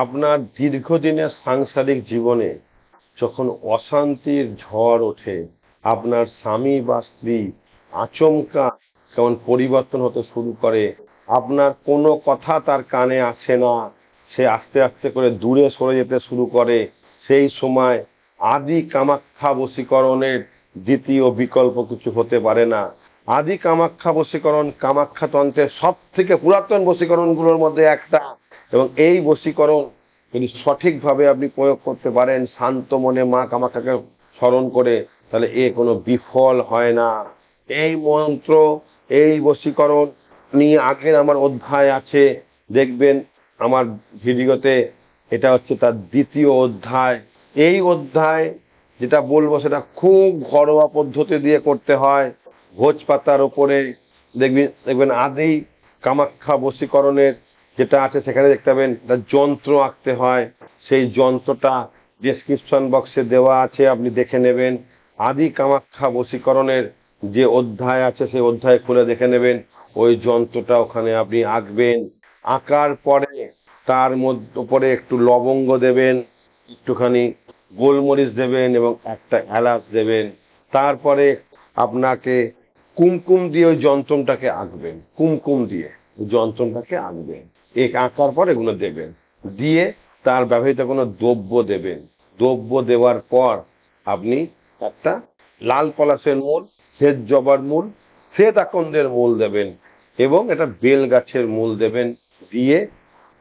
আপনার দীর্ঘদিনের সাংসারিক জীবনে যখন অশান্তির ঝড় ওঠে, আপনার স্বামী বা স্ত্রী আচমকা কেমন পরিবর্তন হতে শুরু করে, আপনার কোনো কথা তার কানে আসে না, সে আস্তে আস্তে করে দূরে সরে যেতে শুরু করে, সেই সময় আদি কামাখ্যা বশীকরণের দ্বিতীয় বিকল্প কিছু হতে পারে না। আদি কামাখ্যা বশীকরণ কামাখ্যা তন্ত্রের সব থেকে পুরাতন বশীকরণগুলোর মধ্যে একটা, এবং এই বশীকরণ যদি সঠিকভাবে আপনি প্রয়োগ করতে পারেন শান্ত মনে মা কামাখ্যাকে স্মরণ করে, তাহলে এ কোনো বিফল হয় না। এই মন্ত্র, এই বশীকরণ নিয়ে আগের আমার অধ্যায় আছে, দেখবেন আমার ভিডিওতে। এটা হচ্ছে তার দ্বিতীয় অধ্যায়। এই অধ্যায় যেটা বলবো সেটা খুব ঘরোয়া পদ্ধতি দিয়ে করতে হয়। ভোজ পাতার ওপরে দেখবেন আদি কামাখ্যা বশীকরণের যেটা আছে সেখানে দেখতে পাবেন একটা যন্ত্র আঁকতে হয়। সেই যন্ত্রটা ডেসক্রিপশন বক্সে দেওয়া আছে, আপনি দেখে নেবেন। আদি কামাখ্যা বশীকরণের যে অধ্যায় আছে সেই অধ্যায় খুলে দেখে নেবেন। ওই যন্ত্রটা ওখানে আপনি আঁকবেন। আঁকার পরে তার উপরে একটু লবঙ্গ দেবেন, একটুখানি গোলমরিচ দেবেন এবং একটা এলাচ দেবেন। তারপরে আপনাকে কুমকুম দিয়ে ওই যন্ত্রটাকে আঁকবেন, কুমকুম দিয়ে যন্ত্রটাকে আঁকবেন। আঁকার পর এগুলো দেবেন, দিয়ে তার ব্যবহৃত কোনো দ্রব্য দেবেন। দ্রব্য দেওয়ার পর আপনি একটা লাল পলাশের মূল, শ্বেত জবার মূল, শ্বেত আকন্দের মূল দেবেন এবং এটা বেল গাছের মূল দেবেন। দিয়ে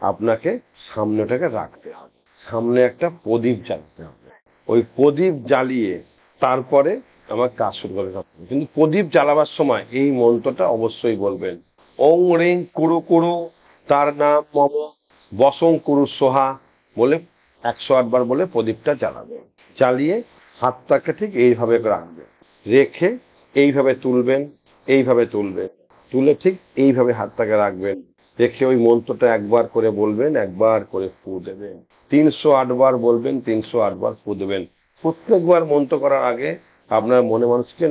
আপনাকে সামনেটাকে রাখতে হবে, সামনে একটা প্রদীপ জ্বালাতে হবে। ওই প্রদীপ জ্বালিয়ে তারপরে আমার কাজ শুরু করে হবে। কিন্তু প্রদীপ জ্বালাবার সময় এই মন্ত্রটা অবশ্যই বলবেন, ওং রিং কুরু কুরু তার নাম মম বসং কুরু সোহা বলে 108 বার বলে প্রদীপটা জ্বালাবেন। জ্বালিয়ে হাতটাকে ঠিক এইভাবে রাখবেন, রেখে এইভাবে তুলবেন, এইভাবে তুলবেন, তুলে ঠিক এইভাবে হাতটাকে রাখবেন, রেখে ওই মন্ত্রটা একবার করে বলবেন, একবার করে ফু দেবেন। 308 বার বলবেন, 308 বার ফু দেবেন। প্রত্যেকবার মন্ত্র করার আগে আপনার মনে মানুষকে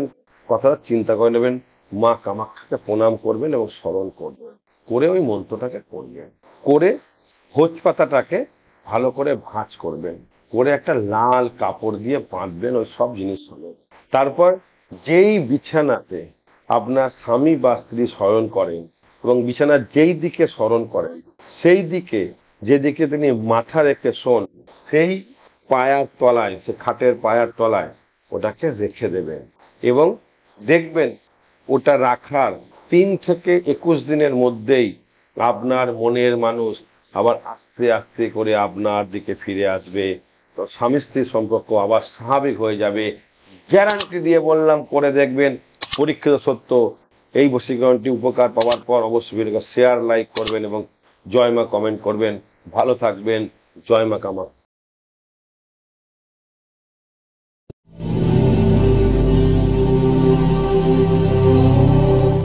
কথা চিন্তা করে নেবেন, মা কামাখ্যাকে প্রণাম করবেন এবং স্মরণ করবেন, করে ওই মন্ত্রটাকে করবেন। করে ভোজ পাতাটাকে ভালো করে ভাঁজ করবেন, করে একটা লাল কাপড় দিয়ে বাঁধবেন ওই সব জিনিস হলো। তারপর যেই বিছানাতে আপনার স্বামী বা স্ত্রী শয়ন করেন এবং বিছানার যেই দিকে স্মরণ করেন, সেই দিকে যেদিকে তিনি মাথা রেখে শোন, সেই পায়ার তলায়, সে খাটের পায়ার তলায় ওটাকে রেখে দেবেন। এবং দেখবেন ওটা রাখার 3 থেকে 21 দিনের মধ্যেই আপনার মনের মানুষ আবার আস্তে আস্তে করে আপনার দিকে ফিরে আসবে। তো স্বামী স্ত্রীর সম্পর্ক আবার স্বাভাবিক হয়ে যাবে। গ্যারান্টি দিয়ে বললাম, করে দেখবেন, পরীক্ষিত সত্য। এই বশীকরণটি উপকার পাওয়ার পর অবশ্যই ভিডিওকে শেয়ার, লাইক করবেন এবং জয় মা কমেন্ট করবেন। ভালো থাকবেন। জয় মা কামাখ্যা।